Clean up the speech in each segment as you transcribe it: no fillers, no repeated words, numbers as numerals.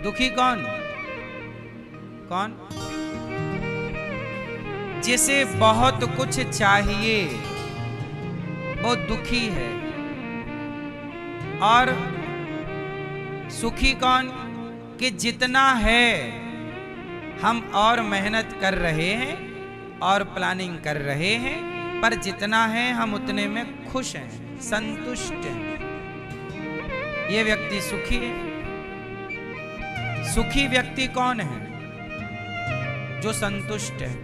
दुखी कौन? कौन? जिसे बहुत कुछ चाहिए वो दुखी है। और सुखी कौन? कि जितना है हम और मेहनत कर रहे हैं और प्लानिंग कर रहे हैं, पर जितना है हम उतने में खुश हैं, संतुष्ट हैं। ये व्यक्ति सुखी है। सुखी व्यक्ति कौन है? जो संतुष्ट है।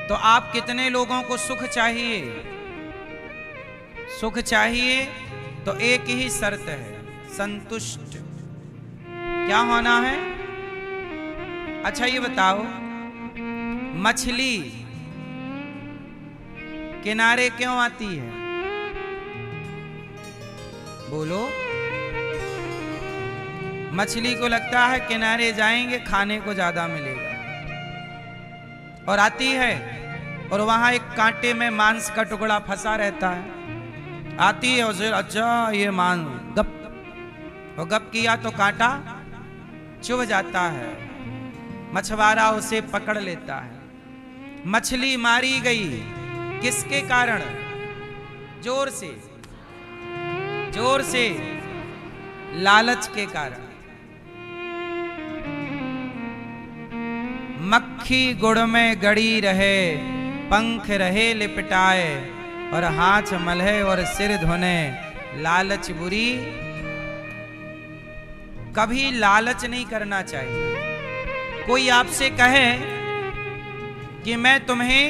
तो आप कितने लोगों को सुख चाहिए? सुख चाहिए तो एक ही शर्त है, संतुष्ट। क्या होना है? अच्छा ये बताओ, मछली किनारे क्यों आती है? बोलो। मछली को लगता है किनारे जाएंगे खाने को ज्यादा मिलेगा, और आती है और वहां एक कांटे में मांस का टुकड़ा फंसा रहता है। आती है उसे, अच्छा ये मांस, गप, और गप किया तो कांटा चुभ जाता है। मछुआरा उसे पकड़ लेता है। मछली मारी गई किसके कारण? जोर से, जोर से, लालच के कारण। मक्खी गुड़ में गड़ी रहे, पंख रहे लिपटाए, और हाथ मलहे और सिर धोने, लालच बुरी। कभी लालच नहीं करना चाहिए। कोई आपसे कहे कि मैं तुम्हें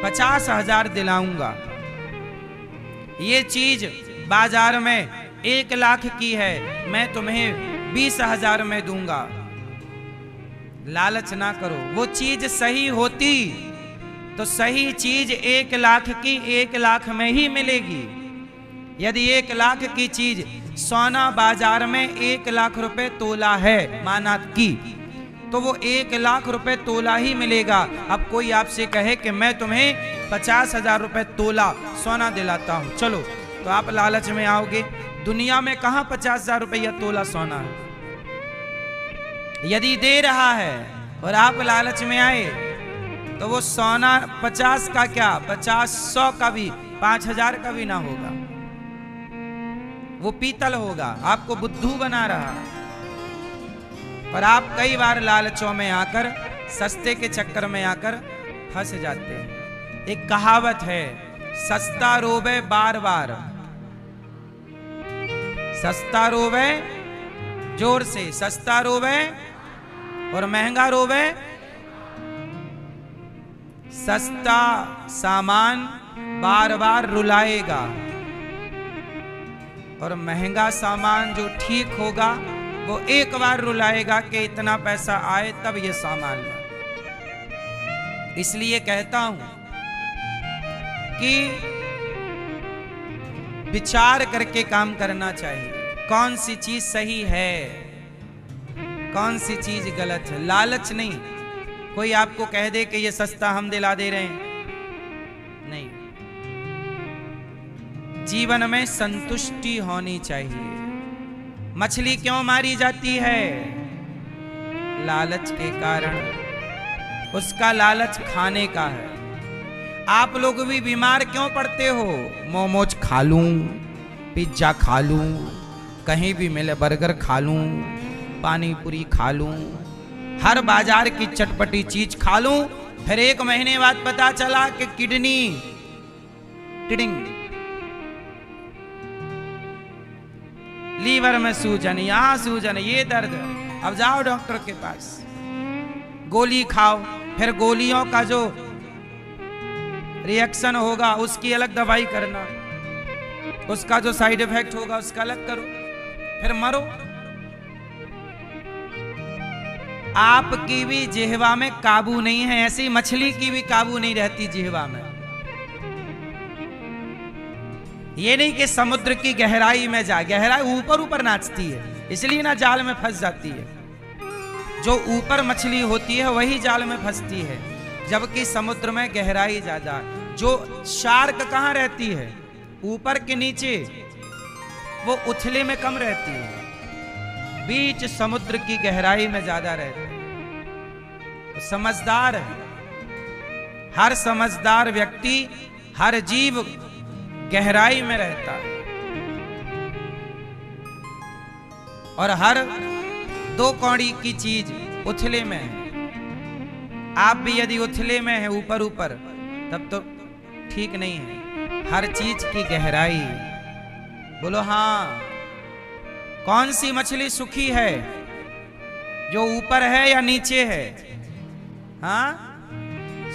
50,000 दिलाऊंगा, ये चीज बाजार में 1 लाख की है, मैं तुम्हें 20,000 में दूंगा। लालच ना करो। वो चीज सही होती तो सही चीज 1 लाख की 1 लाख में ही मिलेगी। यदि 1 लाख की चीज सोना बाजार में 1 लाख रुपए तोला है, माना की, तो वो 1 लाख रुपए तोला ही मिलेगा। अब कोई आपसे कहे कि मैं तुम्हें 50,000 रुपए तोला सोना दिलाता हूं, चलो, तो आप लालच में आओगे। दुनिया में कहां 50,000 रुपया तोला सोना है? यदि दे रहा है और आप लालच में आए तो वो सोना 50 का क्या, 50, 100 का भी, 5,000 का भी ना होगा, वो पीतल होगा। आपको बुद्धू बना रहा। और आप कई बार लालचों में आकर, सस्ते के चक्कर में आकर फंस जाते हैं। एक कहावत है, सस्ता रोवे बार बार, सस्ता रोवे, जोर से, सस्ता रोवे और महंगा रोवे। सस्ता सामान बार बार रुलाएगा, और महंगा सामान जो ठीक होगा वो एक बार रुलाएगा कि इतना पैसा आए तब ये सामान ला। इसलिए कहता हूं कि विचार करके काम करना चाहिए। कौन सी चीज सही है, कौन सी चीज गलत है। लालच नहीं। कोई आपको कह दे कि ये सस्ता हम दिला दे रहे हैं, नहीं। जीवन में संतुष्टि होनी चाहिए। मछली क्यों मारी जाती है? लालच के कारण। उसका लालच खाने का है। आप लोग भी बीमार क्यों पड़ते हो? मोमोज खा लूं, पिज्जा खा लूं, कहीं भी मिले बर्गर खा लूं, पानी पूरी खा लूं, हर बाजार की चटपटी चीज खा लूं, फिर 1 महीने बाद पता चला कि किडनी टिडिंग, लीवर में सूजन, यहां सूजन, ये दर्द। अब जाओ डॉक्टर के पास, गोली खाओ, फिर गोलियों का जो रिएक्शन होगा उसकी अलग दवाई करना, उसका जो साइड इफेक्ट होगा उसका अलग करो, फिर मरो। आपकी भी जिह्वा में काबू नहीं है, ऐसी मछली की भी काबू नहीं रहती जिह्वा में। ये नहीं कि समुद्र की गहराई में जा, गहराई ऊपर ऊपर नाचती है, इसलिए ना जाल में फंस जाती है। जो ऊपर मछली होती है वही जाल में फंसती है, जबकि समुद्र में गहराई ज्यादा। जो शार्क कहाँ रहती है? ऊपर के नीचे, वो उथले में कम रहती है। बीच समुद्र की गहराई में ज्यादा रहते हैं। तो समझदार है, हर समझदार व्यक्ति, हर जीव गहराई में रहता है, और हर दो कौड़ी की चीज उथले में है। आप भी यदि उथले में है, ऊपर ऊपर, तब तो ठीक नहीं है। हर चीज की गहराई। बोलो हाँ। कौन सी मछली सुखी है, जो ऊपर है या नीचे है? हाँ,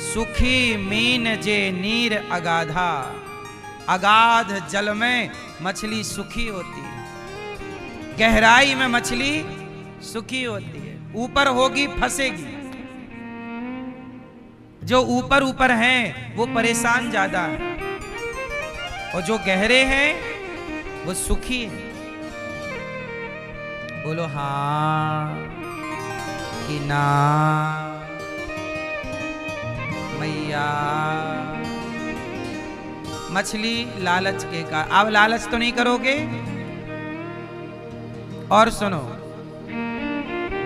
सुखी मीन जे नीर अगाधा। अगाध जल में मछली सुखी होती है, गहराई में मछली सुखी होती है। ऊपर होगी फंसेगी। जो ऊपर ऊपर हैं वो परेशान ज्यादा है, और जो गहरे हैं वो सुखी है। बोलो हाँ कि ना मैया। मछली लालच के कारण। अब लालच तो नहीं करोगे? और सुनो,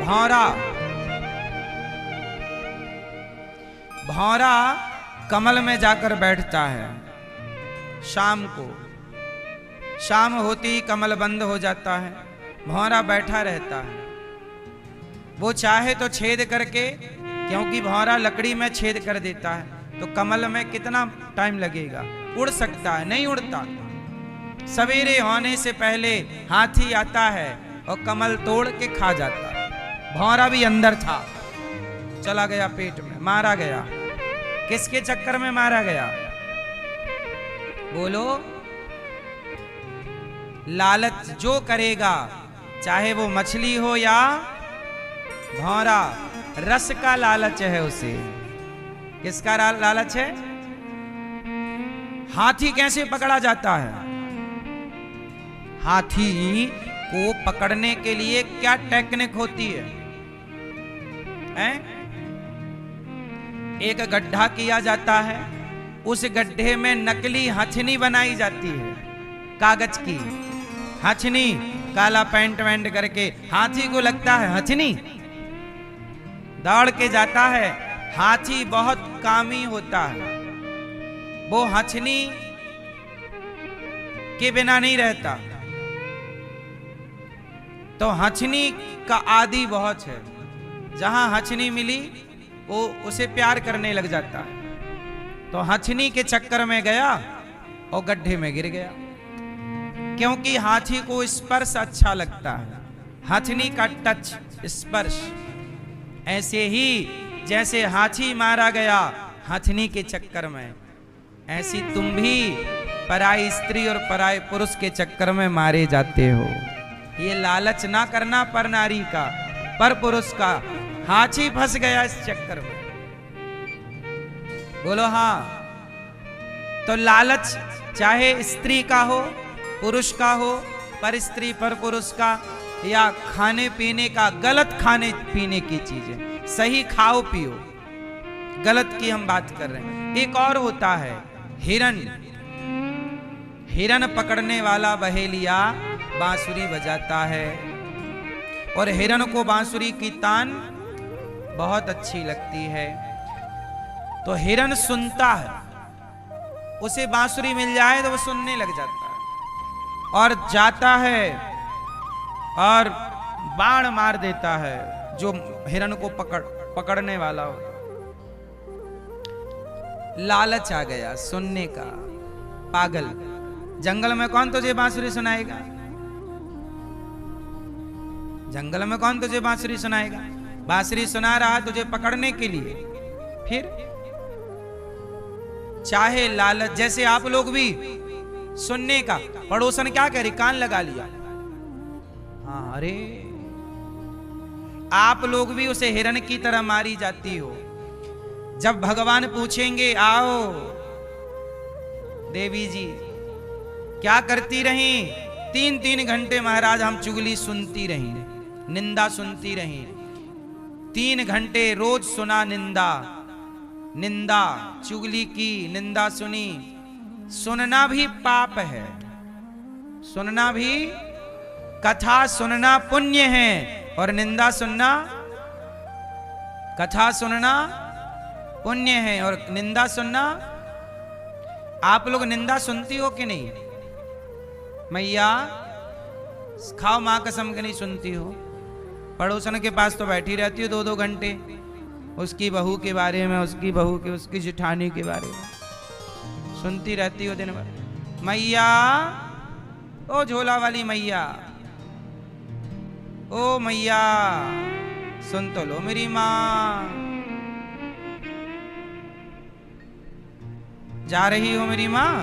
भौरा, भौरा कमल में जाकर बैठता है शाम को। शाम होती ही कमल बंद हो जाता है, भौरा बैठा रहता है। वो चाहे तो छेद करके, क्योंकि भौरा लकड़ी में छेद कर देता है, तो कमल में कितना टाइम लगेगा? उड़ सकता है? नहीं उड़ता। सवेरे होने से पहले हाथी आता है और कमल तोड़ के खा जाता है। भौरा भी अंदर था, चला गया पेट में, मारा गया। किसके चक्कर में मारा गया? बोलो। लालच जो करेगा, चाहे वो मछली हो या भौरा, रस का लालच है उसे। किसका लालच है? हाथी कैसे पकड़ा जाता है? हाथी को पकड़ने के लिए क्या टेक्निक होती है? एक गड्ढा किया जाता है, उस गड्ढे में नकली हथनी बनाई जाती है, कागज की हथनी, काला पेंट वेंट करके। हाथी को लगता है हथनी, दौड़ के जाता है। हाथी बहुत कामी होता है, वो हथनी के बिना नहीं रहता। तो हथनी का आदि बहुत है, जहां हथनी मिली वो उसे प्यार करने लग जाता है। तो हथनी के चक्कर में गया और गड्ढे में गिर गया, क्योंकि हाथी को स्पर्श अच्छा लगता है, हथनी का टच, स्पर्श। ऐसे ही जैसे हाथी मारा गया हथनी के चक्कर में, ऐसी तुम भी पराई स्त्री और पराई पुरुष के चक्कर में मारे जाते हो। ये लालच ना करना पर नारी का, पर पुरुष का। हाथी फंस गया इस चक्कर में। बोलो हाँ। तो लालच चाहे स्त्री का हो, पुरुष का हो, पर स्त्री पर पुरुष का, या खाने पीने का, गलत खाने पीने की चीजें। सही खाओ पियो, गलत की हम बात कर रहे हैं। एक और होता है हिरन। हिरन पकड़ने वाला बहेलिया बांसुरी बजाता है, और हिरन को बांसुरी की तान बहुत अच्छी लगती है। तो हिरन सुनता है, उसे बांसुरी मिल जाए तो वो सुनने लग जाता है, और जाता है और बाण मार देता है जो हिरन को पकड़ने वाला हो। लालच आ गया सुनने का, पागल। जंगल में कौन तुझे बांसुरी सुनाएगा? जंगल में कौन तुझे बांसुरी सुनाएगा? बांसुरी सुना रहा तुझे पकड़ने के लिए। फिर चाहे लालच, जैसे आप लोग भी सुनने का, पड़ोसन क्या कह रही, कान लगा लिया। हाँ, अरे आप लोग भी उसे हिरन की तरह मारी जाती हो। जब भगवान पूछेंगे, आओ देवी जी क्या करती रही? 3-3 घंटे महाराज हम चुगली सुनती रही, निंदा सुनती रही। 3 घंटे रोज सुना निंदा, निंदा चुगली की, निंदा सुनी। सुनना भी पाप है, सुनना भी कथा सुनना पुण्य है और निंदा सुनना, कथा सुनना पुण्य है और निंदा सुनना। आप लोग निंदा सुनती हो कि नहीं? मैया खाओ मां कसम के नहीं सुनती हो? पड़ोसन के पास तो बैठी रहती हो 2-2 घंटे, उसकी बहू के बारे में, उसकी बहू के, उसकी जेठानी के बारे में सुनती रहती हो दिन भर। मैया, ओ झोला वाली मैया, ओ मैया सुन तो लो मेरी मां। जा रही हो मेरी मां?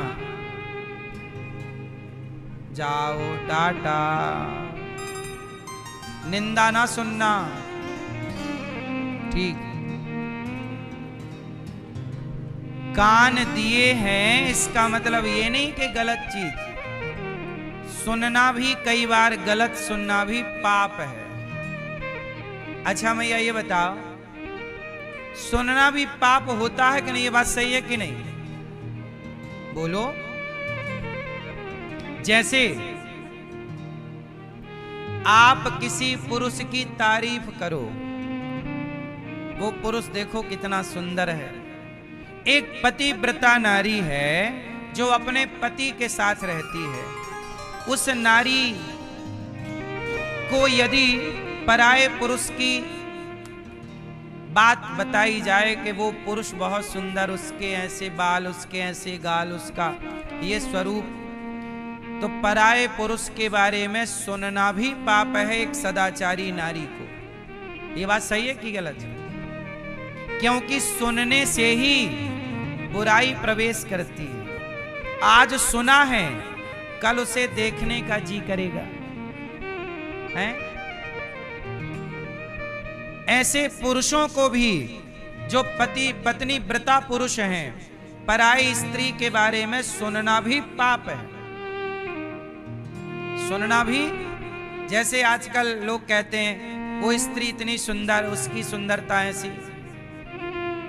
जाओ टाटा। निंदा ना सुनना, ठीक। कान दिए हैं इसका मतलब ये नहीं कि गलत चीज सुनना भी, कई बार गलत सुनना भी पाप है। अच्छा मैया ये बताओ, सुनना भी पाप होता है कि नहीं? ये बात सही है कि नहीं? बोलो। जैसे आप किसी पुरुष की तारीफ करो, वो पुरुष देखो कितना सुंदर है। एक पतिव्रता नारी है जो अपने पति के साथ रहती है, उस नारी को यदि पराये पुरुष की बात बताई जाए कि वो पुरुष बहुत सुंदर, उसके ऐसे बाल, उसके ऐसे गाल, उसका ये स्वरूप, तो पराये पुरुष के बारे में सुनना भी पाप है एक सदाचारी नारी को। ये बात सही है कि गलत है? क्योंकि सुनने से ही बुराई प्रवेश करती है। आज सुना है, कल उसे देखने का जी करेगा, हैं? ऐसे पुरुषों को भी जो पति पत्नी व्रता पुरुष हैं, पराई स्त्री के बारे में सुनना भी पाप है। सुनना भी, जैसे आजकल लोग कहते हैं वो स्त्री इतनी सुंदर, उसकी सुंदरता ऐसी।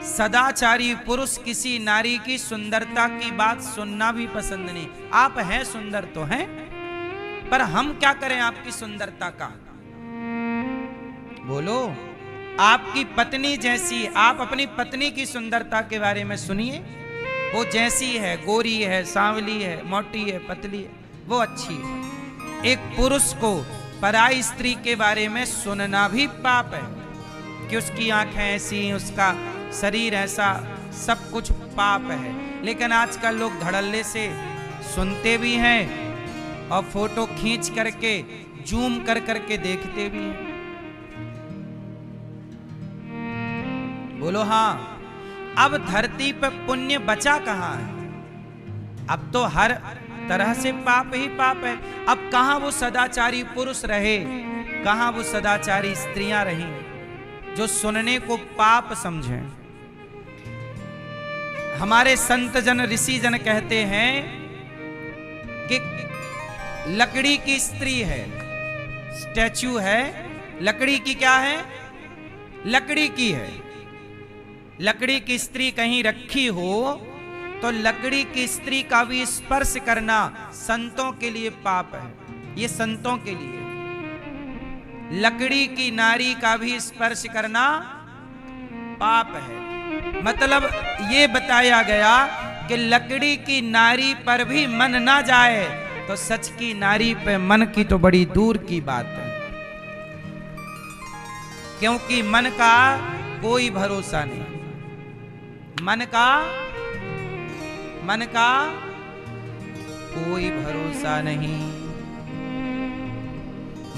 सदाचारी पुरुष किसी नारी की सुंदरता की बात सुनना भी पसंद नहीं। आप हैं सुंदर तो हैं, पर हम क्या करें आपकी सुंदरता का? बोलो। आपकी पत्नी जैसी, आप अपनी पत्नी की सुंदरता के बारे में सुनिए। वो जैसी है, गोरी है, सांवली है, मोटी है, पतली है, वो अच्छी है। एक पुरुष को पराई स्त्री के बारे में सुनना भी पाप है कि उसकी आंखें ऐसी, उसका शरीर ऐसा, सब कुछ पाप है। लेकिन आजकल लोग धड़ल्ले से सुनते भी हैं और फोटो खींच करके जूम कर करके देखते भी हैं। बोलो हाँ। अब धरती पर पुण्य बचा कहां है? अब तो हर तरह से पाप ही पाप है। अब कहां वो सदाचारी पुरुष रहे, कहां वो सदाचारी स्त्रियां रही जो सुनने को पाप समझें। हमारे संत जन, ऋषि जन कहते हैं कि लकड़ी की स्त्री है, स्टैच्यू है, लकड़ी की क्या है? लकड़ी की है। लकड़ी की स्त्री कहीं रखी हो तो लकड़ी की स्त्री का भी स्पर्श करना संतों के लिए पाप है। ये संतों के लिए। लकड़ी की नारी का भी स्पर्श करना पाप है। मतलब ये बताया गया कि लकड़ी की नारी पर भी मन ना जाए तो सच की नारी पे मन की तो बड़ी दूर की बात है। क्योंकि मन का कोई भरोसा नहीं। मन का कोई भरोसा नहीं।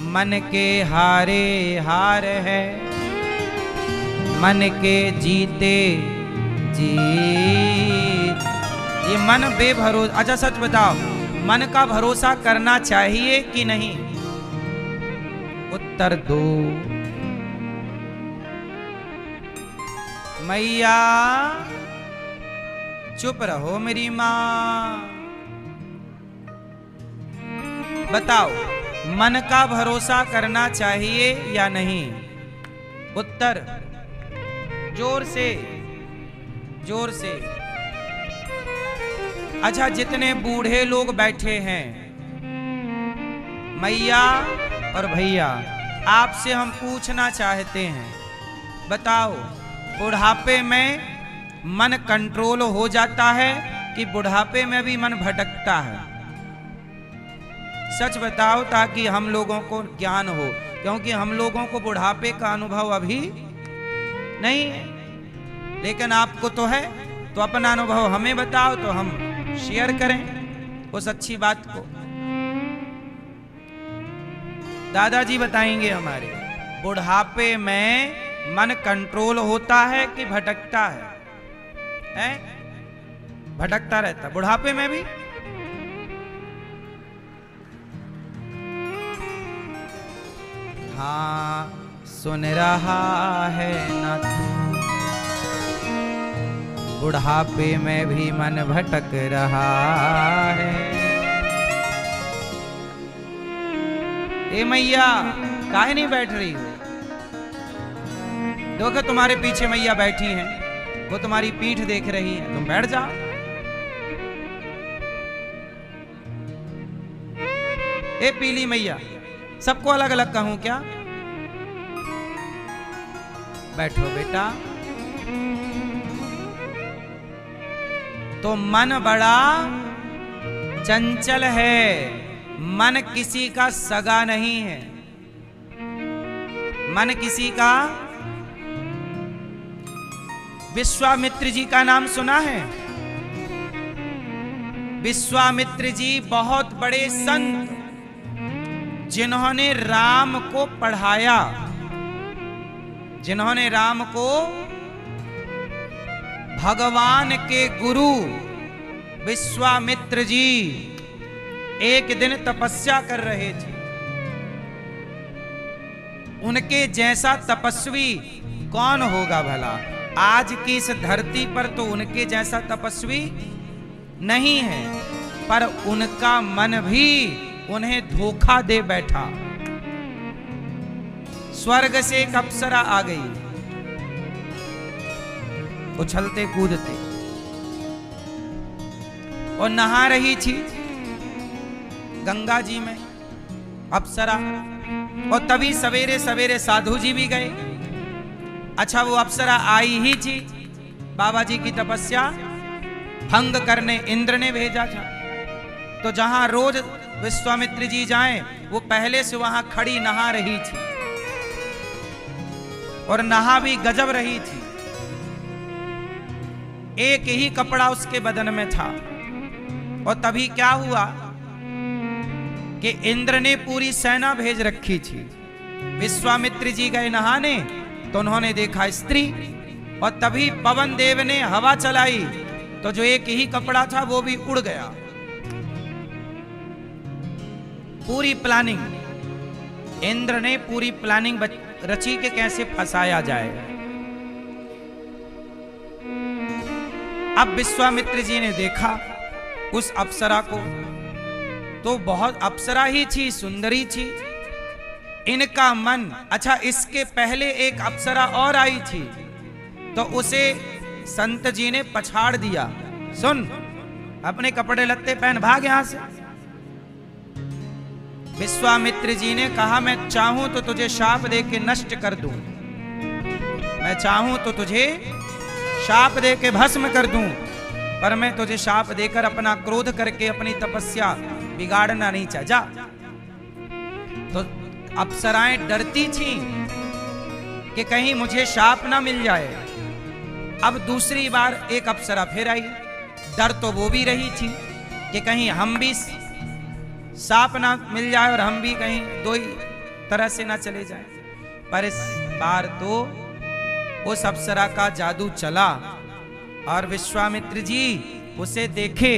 मन के हारे हार है, मन के जीते जीत। ये मन बेभरोसा। अच्छा सच बताओ, मन का भरोसा करना चाहिए कि नहीं? उत्तर दो। मैया चुप रहो मेरी मां। बताओ, मन का भरोसा करना चाहिए या नहीं? उत्तर जोर से, जोर से। अच्छा, जितने बूढ़े लोग बैठे हैं, मैया और भैया, आपसे हम पूछना चाहते हैं, बताओ बुढ़ापे में मन कंट्रोल हो जाता है कि बुढ़ापे में भी मन भटकता है? सच बताओ ताकि हम लोगों को ज्ञान हो, क्योंकि हम लोगों को बुढ़ापे का अनुभव अभी नहीं है, लेकिन आपको तो है, तो अपना अनुभव हमें बताओ तो हम शेयर करें उस अच्छी बात को। दादाजी बताएंगे हमारे, बुढ़ापे में मन कंट्रोल होता है कि भटकता है? भटकता रहता बुढ़ापे में भी। हाँ सुन रहा है ना तू, बुढ़ापे में भी मन भटक रहा है। ए मैया काहे नहीं बैठ रही हो? देखो तुम्हारे पीछे मैया बैठी हैं, वो तुम्हारी पीठ देख रही है, तुम बैठ जाओ। ए पीली मैया, सबको अलग अलग कहूं क्या? बैठो बेटा। तो मन बड़ा चंचल है, मन किसी का सगा नहीं है। मन किसी का, विश्वामित्र जी का नाम सुना है? विश्वामित्र जी बहुत बड़े संत, जिन्होंने राम को पढ़ाया, जिन्होंने राम को भगवान के गुरु विश्वामित्र जी एक दिन तपस्या कर रहे थे। उनके जैसा तपस्वी कौन होगा भला? आज की इस धरती पर तो उनके जैसा तपस्वी नहीं है, पर उनका मन भी उन्हें धोखा दे बैठा। स्वर्ग से एक अप्सरा आ गई, उछलते कूदते, और नहा रही थी गंगा जी में अप्सरा। और तभी सवेरे सवेरे साधु जी भी गए। अच्छा वो अप्सरा आई ही थी, बाबा जी की तपस्या भंग करने इंद्र ने भेजा था। तो जहां रोज विश्वामित्र जी जाएं, वो पहले से वहां खड़ी नहा रही थी, और नहा भी गजब रही थी। एक ही कपड़ा उसके बदन में था। और तभी क्या हुआ कि इंद्र ने पूरी सेना भेज रखी थी। विश्वामित्र जी गए नहाने तो उन्होंने देखा स्त्री, और तभी पवन देव ने हवा चलाई तो जो एक ही कपड़ा था वो भी उड़ गया। पूरी प्लानिंग, इंद्र ने पूरी प्लानिंग रची के कैसे फंसाया जाए। अब विश्वामित्र जी ने देखा उस अप्सरा को, तो बहुत अप्सरा ही थी, सुंदरी थी। इनका मन, अच्छा इसके पहले एक अप्सरा और आई थी, तो उसे संत जी ने पछाड़ दिया। सुन, अपने कपड़े लत्ते पहन भाग यहां से। विश्वामित्र जी ने कहा मैं चाहूं तो तुझे शाप दे के नष्ट कर दूं, मैं चाहूं तो तुझे शाप दे के भस्म कर दूं, पर मैं तुझे शाप देकर अपना क्रोध करके अपनी तपस्या बिगाड़ना नहीं चाह। जा। तो अप्सराएं डरती थीं कि कहीं मुझे शाप ना मिल जाए। अब दूसरी बार एक अप्सरा फिर आई। डर तो वो भी रही थी कि कहीं हम भी शाप ना मिल जाए और हम भी कहीं दो ही तरह से ना चले जाएं। पर इस बार तो उस अप्सरा का जादू चला और विश्वामित्र जी उसे देखे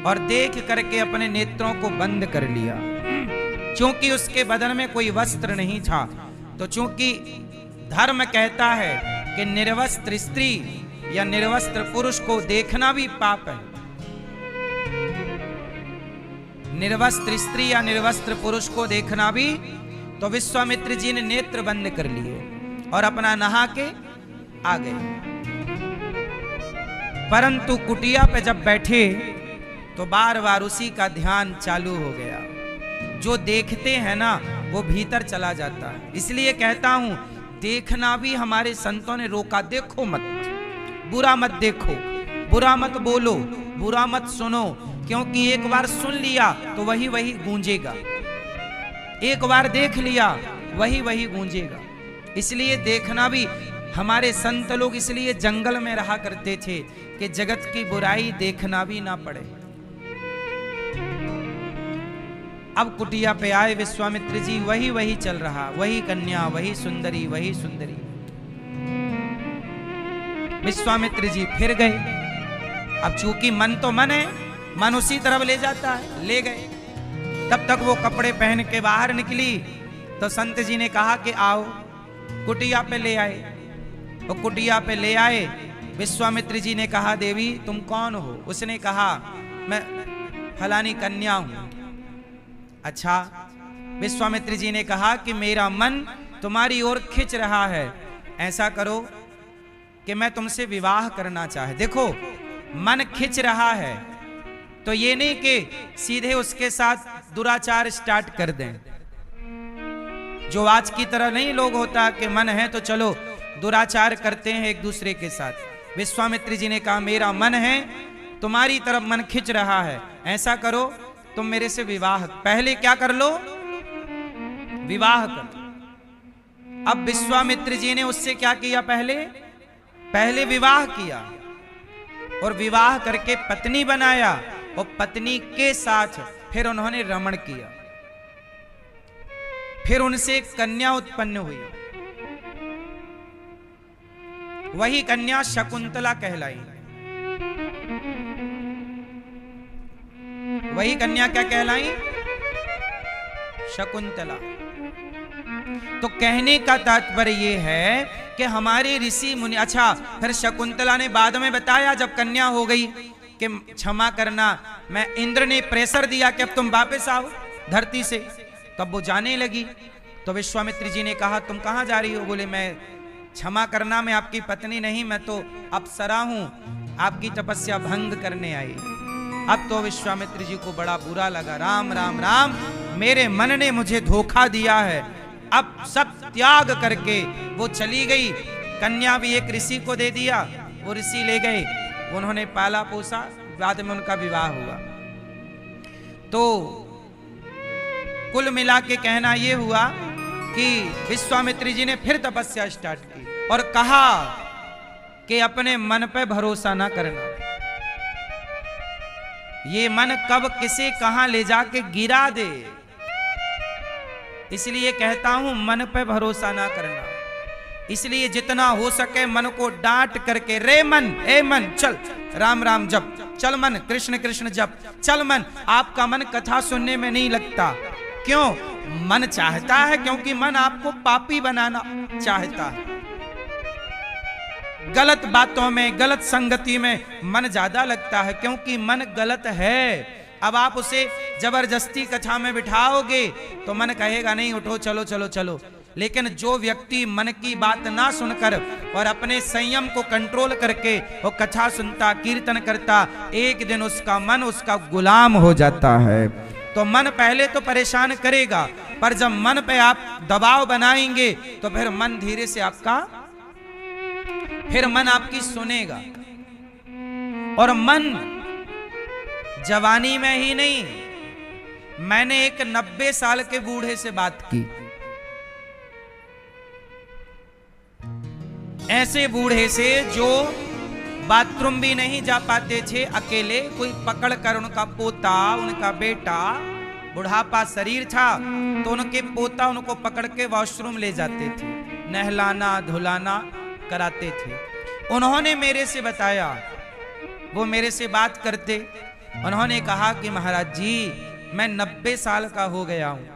और देख करके अपने नेत्रों को बंद कर लिया। क्योंकि उसके बदन में कोई वस्त्र नहीं था, तो चूंकि धर्म कहता है कि निर्वस्त्र स्त्री या निर्वस्त्र पुरुष को देखना भी पाप है, निर्वस्त्र स्त्री या निर्वस्त्र पुरुष को देखना भी, तो विश्वामित्र जी ने नेत्र बंद कर लिए और अपना नहा के आ गए। परंतु कुटिया पे जब बैठे तो बार बार उसी का ध्यान चालू हो गया। जो देखते हैं ना वो भीतर चला जाता है। इसलिए कहता हूं देखना भी हमारे संतों ने रोका। देखो मत, बुरा मत देखो, बुरा मत बोलो, बुरा मत सुनो, क्योंकि एक बार सुन लिया तो वही वही गूंजेगा, एक बार देख लिया वही वही गूंजेगा। इसलिए देखना भी, हमारे संत लोग इसलिए जंगल में रहा करते थे कि जगत की बुराई देखना भी ना पड़े। अब कुटिया पे आए विश्वामित्र जी, वही वही चल रहा, वही कन्या, वही सुंदरी, वही सुंदरी। विश्वामित्र जी फिर गए। अब चूंकि मन तो मन है, मन उसी तरफ ले जाता है, ले गए। तब तक वो कपड़े पहन के बाहर निकली तो संत जी ने कहा कि आओ, कुटिया पे ले आए। वो कुटिया पे ले आए। विश्वामित्र जी ने कहा देवी तुम कौन हो? उसने कहा मैं फलानी कन्या हूं। अच्छा। विश्वामित्र जी ने कहा कि मेरा मन तुम्हारी ओर खिंच रहा है, ऐसा करो कि मैं तुमसे विवाह करना चाहे। देखो मन खिंच रहा है तो ये नहीं कि सीधे उसके साथ दुराचार स्टार्ट कर दें, जो आज की तरह नहीं लोग होता कि मन है तो चलो दुराचार करते हैं एक दूसरे के साथ। विश्वामित्र जी ने कहा मेरा मन है, तुम्हारी तरफ मन खिंच रहा है, ऐसा करो तुम मेरे से विवाह, पहले क्या कर लो, विवाह कर। अब विश्वामित्र जी ने उससे क्या किया, पहले विवाह किया और विवाह करके पत्नी बनाया और पत्नी के साथ फिर उन्होंने रमण किया। फिर उनसे एक कन्या उत्पन्न हुई, वही कन्या शकुंतला कहलाई। वही कन्या क्या कहलाई, शकुंतला। तो कहने का तात्पर्य यह है कि हमारे ऋषि मुनि, अच्छा फिर शकुंतला ने बाद में बताया जब कन्या हो गई कि क्षमा करना, मैं इंद्र ने प्रेशर दिया कि अब तुम वापस आओ धरती से, तब वो जाने लगी। तो विश्वामित्र जी ने कहा तुम कहां जा रही हो? बोले मैं क्षमा करना, मैं आपकी पत्नी नहीं, मैं तो अप्सरा हूं, आपकी तपस्या भंग करने आई। अब तो विश्वामित्र जी को बड़ा बुरा लगा, राम राम राम, मेरे मन ने मुझे धोखा दिया है। अब सब त्याग करके वो चली गई। कन्या भी एक ऋषि को दे दिया, वो ऋषि ले गए, उन्होंने पाला पोसा, बाद में उनका विवाह हुआ। तो कुल मिला के कहना ये हुआ कि विश्वामित्र जी ने फिर तपस्या स्टार्ट की और कहा कि अपने मन पे भरोसा ना करना, ये मन कब किसे कहां ले जाके गिरा दे, इसलिए कहता हूं मन पे भरोसा ना करना। इसलिए जितना हो सके मन को डांट करके, रे मन, ए मन, चल राम राम जप, चल मन कृष्ण कृष्ण जप, चल मन, आपका मन कथा सुनने में नहीं लगता। क्यों? मन चाहता है, क्योंकि मन आपको पापी बनाना चाहता है। गलत बातों में, गलत संगति में मन ज्यादा लगता है, क्योंकि मन गलत है। अब आप उसे जबरदस्ती कथा में बिठाओगे तो मन कहेगा नहीं उठो, चलो चलो चलो। लेकिन जो व्यक्ति मन की बात ना सुनकर और अपने संयम को कंट्रोल करके वो कथा सुनता, कीर्तन करता, एक दिन उसका मन उसका गुलाम हो जाता है। तो मन पहले तो परेशान करेगा, पर जब मन पे आप दबाव बनाएंगे तो फिर मन धीरे से आपका, फिर मन आपकी सुनेगा। और मन जवानी में ही नहीं, मैंने एक 90 साल के बूढ़े से बात की, ऐसे बूढ़े से जो बाथरूम भी नहीं जा पाते थे अकेले, कोई पकड़ कर, उनका पोता, उनका बेटा, बुढ़ापा शरीर था तो उनके पोता उनको पकड़ के वॉशरूम ले जाते थे, नहलाना धुलाना कराते थे। उन्होंने मेरे से बताया, वो मेरे से बात करते, उन्होंने कहा कि महाराज जी मैं 90 साल का हो गया हूं,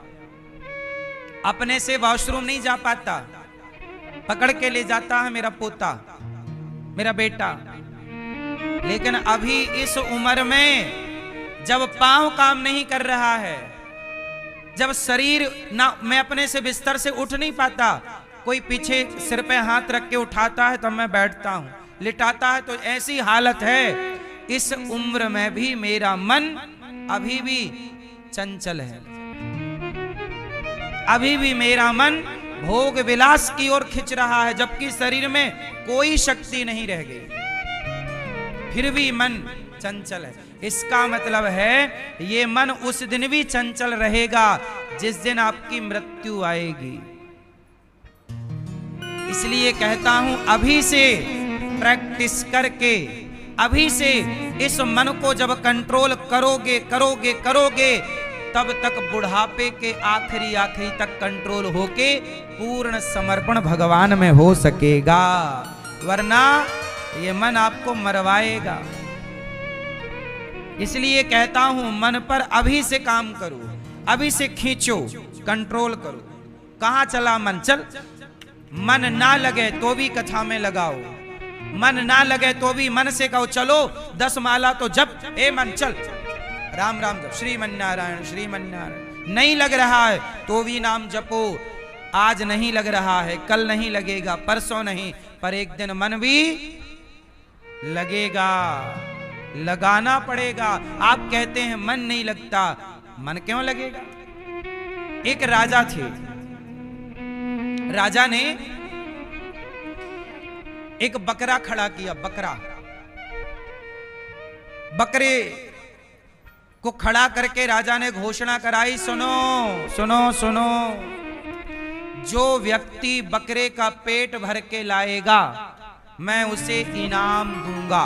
अपने से वॉशरूम नहीं जा पाता, पकड़ के ले जाता है मेरा पोता, मेरा बेटा। लेकिन अभी इस उम्र में जब पांव काम नहीं कर रहा है, जब शरीर ना, मैं अपने से बिस्तर से उठ नहीं पाता, कोई पीछे सिर पे हाथ रख के उठाता है तब मैं बैठता हूं, लिटाता है तो ऐसी हालत है। इस उम्र में भी मेरा मन अभी भी चंचल है, अभी भी मेरा मन भोग विलास की ओर खिंच रहा है, जबकि शरीर में कोई शक्ति नहीं रह गई, फिर भी मन चंचल है। इसका मतलब है ये मन उस दिन भी चंचल रहेगा जिस दिन आपकी मृत्यु आएगी। इसलिए कहता हूं अभी से प्रैक्टिस करके, अभी से इस मन को जब कंट्रोल करोगे करोगे करोगे, तब तक बुढ़ापे के आखिरी आखिरी तक कंट्रोल होके पूर्ण समर्पण भगवान में हो सकेगा, वरना ये मन आपको मरवाएगा। इसलिए कहता हूं मन पर अभी से काम करो, अभी से खींचो, कंट्रोल करो। कहां चला मन? चल, मन ना लगे तो भी कथा में लगाओ, मन ना लगे तो भी मन से कहो चलो 10 माला तो जप, ए मन चल राम राम जप, श्रीमन्नारायण श्रीमन्नारायण। नहीं लग रहा है तो भी नाम जपो। आज नहीं लग रहा है, कल नहीं लगेगा, परसों नहीं, पर एक दिन मन भी लगेगा, लगाना पड़ेगा। आप कहते हैं मन नहीं लगता, मन क्यों लगेगा? एक राजा थे, राजा ने एक बकरा खड़ा किया, बकरे को खड़ा करके राजा ने घोषणा कराई, सुनो सुनो सुनो, जो व्यक्ति बकरे का पेट भर के लाएगा मैं उसे इनाम दूंगा।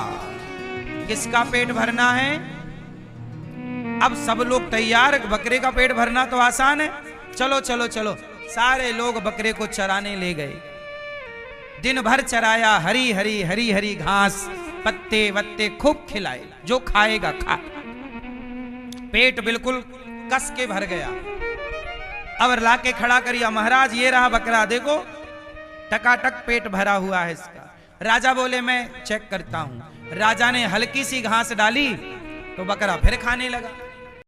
किसका पेट भरना है? अब सब लोग तैयार, बकरे का पेट भरना तो आसान है, चलो चलो चलो। सारे लोग बकरे को चराने ले गए, दिन भर चराया, हरी हरी हरी हरी घास पत्ते वत्ते खूब खिलाए, जो खाएगा खा। पेट बिल्कुल कस के भर गया। अब लाके खड़ा करिया, महाराज ये रहा बकरा, देखो टकाटक पेट भरा हुआ है इसका। राजा बोले मैं चेक करता हूं। राजा ने हल्की सी घास डाली तो बकरा फिर खाने लगा।